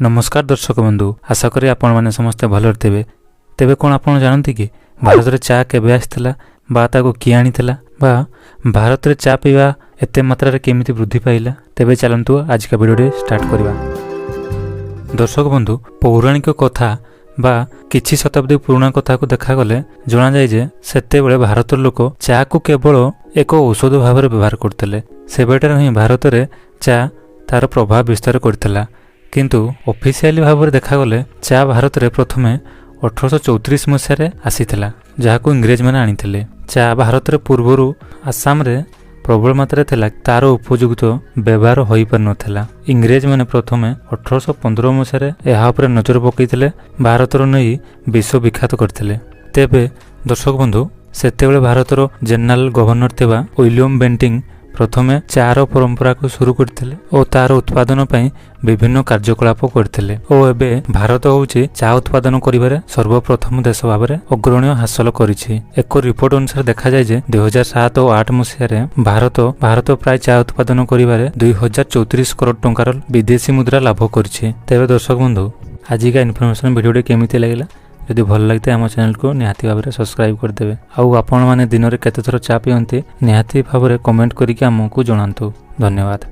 नमस्कार दर्शक बंधु, आशा करी आपण माने समस्ते भलर थे। तेबे कौन आप जानते कि भारत में चा केबे आसला बा ताको किए आनीला बा भारत में चा पीवा एते मात्रा केमिति वृद्धि पाइला? तेबे चलतु आज का वीडियो स्टार्ट करवा। दर्शक बंधु, पौराणिक कथा बा किछि शताब्दी पुराना कथा को देखा गले जना जाय जे सेतेबेले भारतर लोक चा को केवल एक औषध भाव व्यवहार करते। सेबेटार ही भारत में चा तार प्रभाव विस्तार करथिला, किंतु ऑफिशियली भाव में देखा गले चा भारत में प्रथमे 1834 मसीह आसीथिला, जहाको इंग्रेज मैंने आनीथिले। चा भारत में पूर्वर आसाम रे प्रबल मात्रा थिला, तार उपयुक्त व्यवहार होई पर नथिला। इंग्रेज मैंने प्रथमे 1815 मसीह यह उपर नजर पकईथिले, भारतर नहीं विश्व विख्यात करथिले। तेबे दर्शक बंधु, सेतेबेले भारतर जनरल गवर्नर थिबा विलियम बेंटिंग प्रथमे चार परंपरा को शुरू करथिले और तार उत्पादन पई विभिन्न कार्यकलाप करथिले और एबे भारत होउची चा उत्पादन करिबारे सर्वप्रथम देश भाबरे अग्रणी हासिल करिछि। एक रिपोर्ट अनुसार देखा जाय जे 2007 और 8 मसीह रे भारत प्राय चा उत्पादन करिबारे 2034 करोड़ टंकार विदेशी मुद्रा लाभ करिछि। तेबे दर्शक बंधु, आज का इनफॉरमेशन वीडियो केमिति लागला? यदि भल लगते आम चैनल को निहाती भाव में सब्सक्राइब करदेवे। आउ आपण मैंने दिन में केते थर चा पियंती निहाती भाव में कमेंट करके आमको जणातु। धन्यवाद।